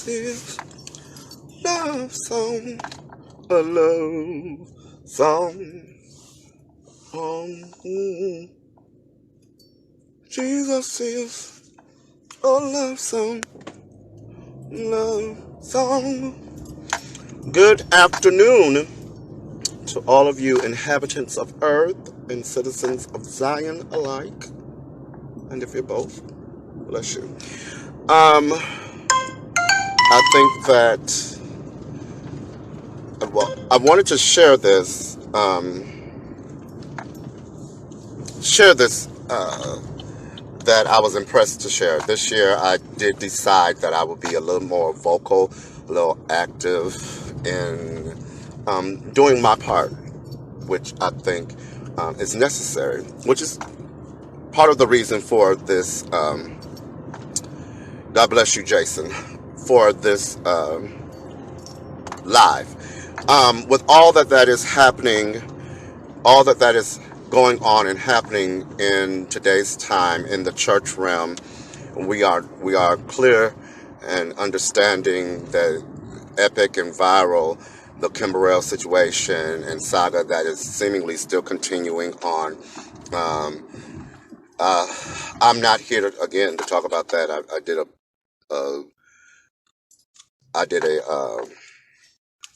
is love song, a love song. Mm. Jesus is a love song, love song. Good afternoon to all of you inhabitants of earth and citizens of Zion alike. And if you're both, bless you. I think that, well, I wanted to share this, that I was impressed to share. This year, I did decide that I would be a little more vocal, a little active in doing my part, which I think is necessary, which is part of the reason for this, God bless you, Jason, for this live. With all that is happening, all that is going on and happening in today's time in the church realm, we are clear and understanding the epic and viral, the Kimberell situation and saga that is seemingly still continuing on. I'm not here to talk about that. I did a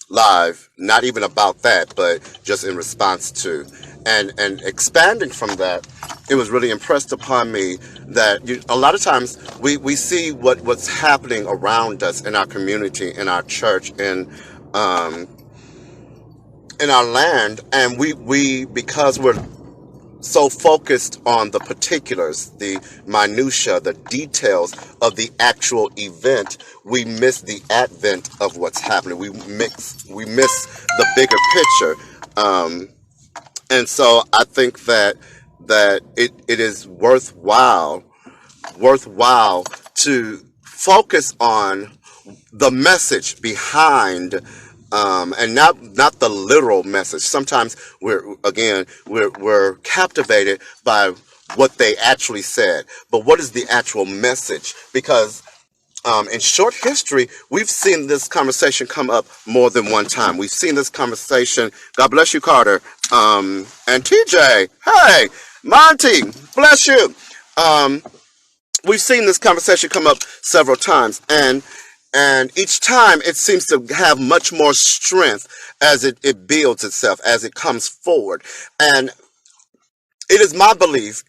live, not even about that, but just in response to, and expanding from that. It was really impressed upon me that a lot of times we see what's happening around us in our community, in our church, in our land, and we because we're so focused on the particulars, the minutia, the details of the actual event, we miss the advent of what's happening. We miss the bigger picture. And so I think that it is worthwhile to focus on the message behind, and not the literal message. Sometimes we're captivated by what they actually said, but what is the actual message? Because in short history, we've seen this conversation come up more than one time. We've seen this conversation. God bless you, Carter, and TJ. Hey, Monty, bless you. We've seen this conversation come up several times, and each time it seems to have much more strength as it builds itself, as it comes forward. And it is my belief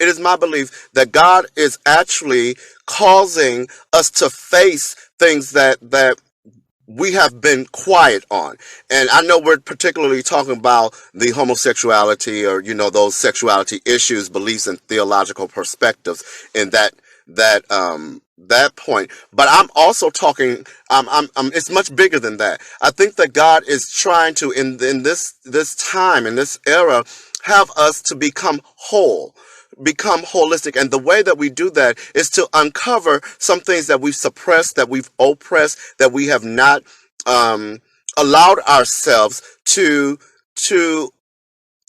that God is actually causing us to face things that we have been quiet on. And I know we're particularly talking about the homosexuality, or those sexuality issues, beliefs, and theological perspectives in that point. But I'm also talking, it's much bigger than that. I think that God is trying to, in this time, in this era, have us to become holistic. And the way that we do that is to uncover some things that we've suppressed, that we've oppressed, that we have not allowed ourselves to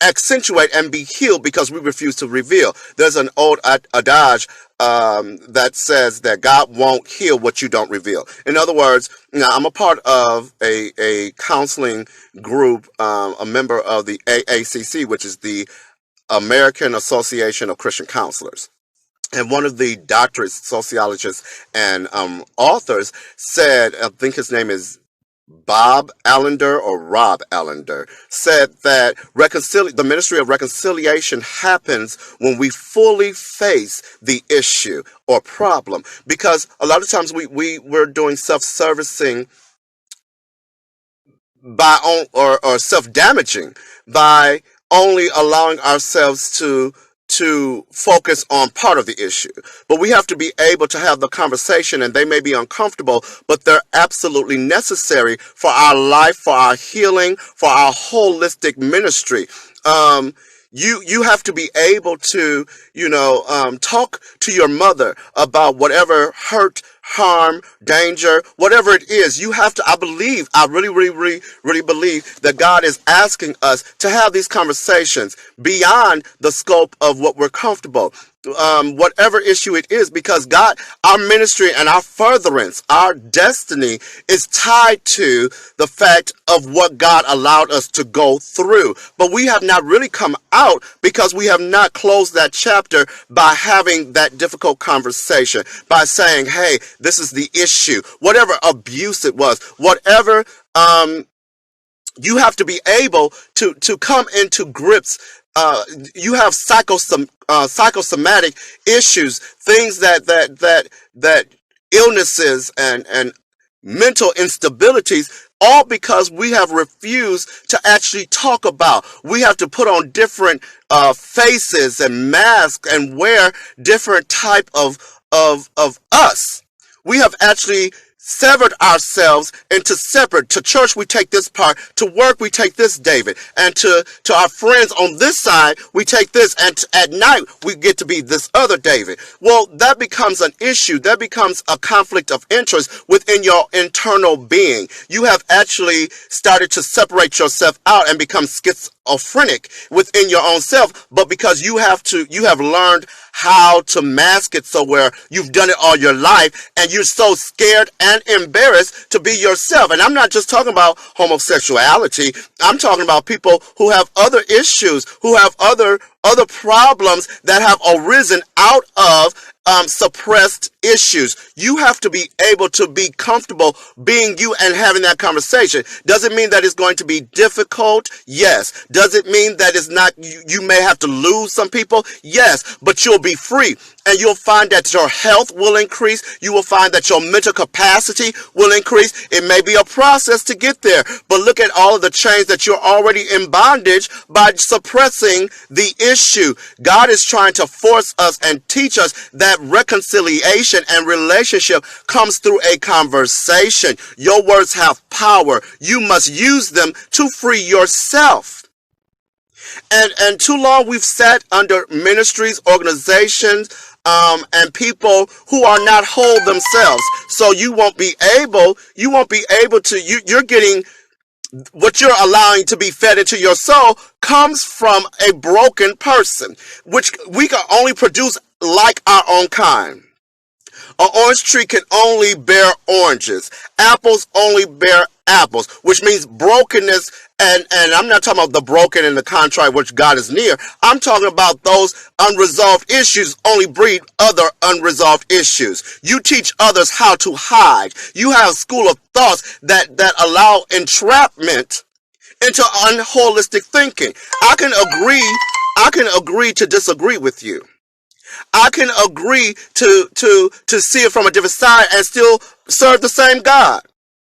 accentuate and be healed, because we refuse to reveal. There's an old adage that says that God won't heal what you don't reveal. In other words, I'm a part of a counseling group, a member of the AACC, which is the American Association of Christian Counselors. And one of the doctorate sociologists and authors said, I think his name is Bob Allender or Rob Allender, said that the ministry of reconciliation happens when we fully face the issue or problem. Because a lot of times we're doing self-servicing or self-damaging by only allowing ourselves to focus on part of the issue. But we have to be able to have the conversation, and they may be uncomfortable, but they're absolutely necessary for our life, for our healing, for our holistic ministry. You have to be able to, talk to your mother about whatever hurt harm, danger, whatever it is, you have to, I really believe that God is asking us to have these conversations beyond the scope of what we're comfortable. Whatever issue it is, because God, our ministry and our furtherance, our destiny is tied to the fact of what God allowed us to go through. But we have not really come out because we have not closed that chapter by having that difficult conversation, by saying, hey, this is the issue, whatever abuse it was, whatever, you have to be able to come into grips. You have psychosomatic issues, things that illnesses and mental instabilities, all because we have refused to actually talk about. We have to put on different faces and masks and wear different type of us. We have actually severed ourselves into separate. To church, we take this part. To work, we take this, David. And to our friends on this side, we take this. And at night, we get to be this other David. Well, that becomes an issue. That becomes a conflict of interest within your internal being. You have actually started to separate yourself out and become schizophrenic within your own self. But because you have learned how to mask it, so where you've done it all your life and you're so scared and embarrassed to be yourself. And I'm not just talking about homosexuality. I'm talking about people who have other issues, who have other problems that have arisen out of suppressed issues. You have to be able to be comfortable being you and having that conversation. Does it mean that it's going to be difficult? Yes. Does it mean that it's not, you may have to lose some people? Yes. But you'll be free. And you'll find that your health will increase. You will find that your mental capacity will increase. It may be a process to get there, but look at all of the chains that you're already in bondage by suppressing the issue. God is trying to force us and teach us that reconciliation and relationship comes through a conversation. Your words have power. You must use them to free yourself. And too long we've sat under ministries, organizations, and people who are not whole themselves. So you won't be able to, you're getting what you're allowing to be fed into your soul comes from a broken person, which we can only produce like our own kind. An orange tree can only bear oranges. Apples only bear apples, which means brokenness. And I'm not talking about the broken and the contrite, which God is near. I'm talking about those unresolved issues only breed other unresolved issues. You teach others how to hide. You have a school of thoughts that allow entrapment into unholistic thinking. I can agree to disagree with you. I can agree to see it from a different side and still serve the same God.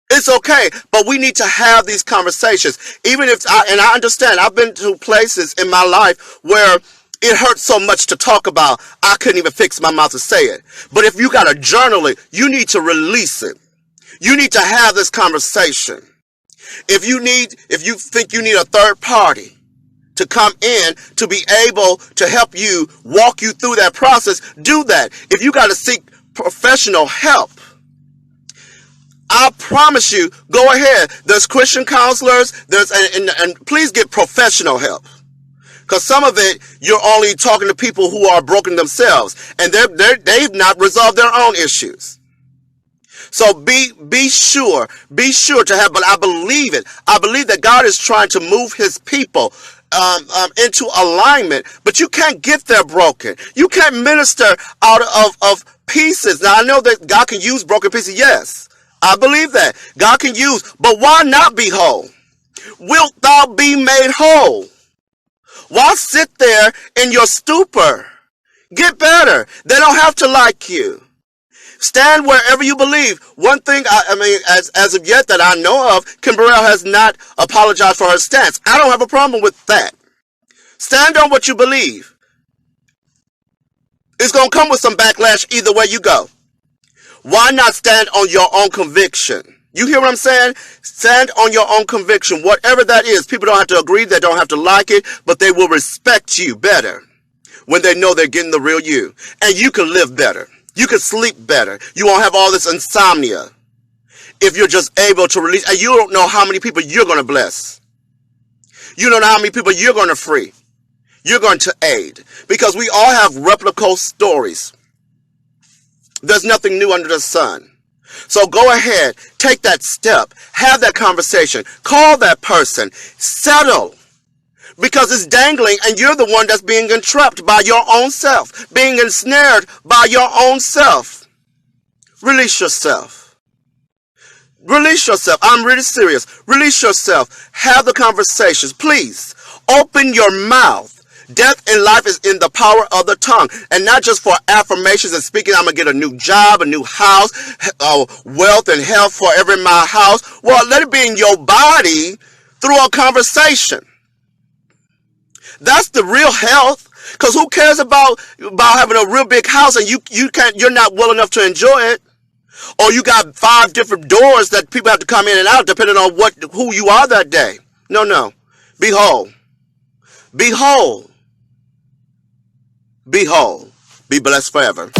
It's okay, but we need to have these conversations. Even if I understand, I've been to places in my life where it hurts so much to talk about, I couldn't even fix my mouth to say it. But if you got to journal it, you need to release it. You need to have this conversation. If you think you need a third party to come in to be able to help you, walk you through that process, do that. If you got to seek professional help, I promise you, go ahead. There's Christian counselors. And please get professional help. Because some of it, you're only talking to people who are broken themselves. And they've not resolved their own issues. So be sure to have, but I believe it. I believe that God is trying to move his people into alignment, but you can't get there broken. You can't minister out of pieces. Now I know that God can use broken pieces. Yes, I believe that God can use, but why not be whole? Wilt thou be made whole? Why sit there in your stupor? Get better. They don't have to like you. Stand wherever you believe. One thing, as of yet that I know of, Kim Burrell has not apologized for her stance. I don't have a problem with that. Stand on what you believe. It's going to come with some backlash either way you go. Why not stand on your own conviction? You hear what I'm saying? Stand on your own conviction, whatever that is. People don't have to agree. They don't have to like it, but they will respect you better when they know they're getting the real you. And you can live better. You can sleep better. You won't have all this insomnia if you're just able to release. And you don't know how many people you're going to bless. You don't know how many people you're going to free. You're going to aid. Because we all have replica stories. There's nothing new under the sun. So go ahead, take that step, have that conversation, call that person, settle. Because it's dangling and you're the one that's being entrapped by your own self, being ensnared by your own self. Release yourself. Release yourself. I'm really serious. Release yourself. Have the conversations. Please open your mouth. Death and life is in the power of the tongue. And not just for affirmations and speaking, I'm going to get a new job, a new house, wealth and health for every my house. Well, let it be in your body through a conversation. That's the real health. Because who cares about having a real big house and you're not well enough to enjoy it? Or you got 5 different doors that people have to come in and out depending on who you are that day. No. Be whole. Be whole. Be whole. Be blessed forever.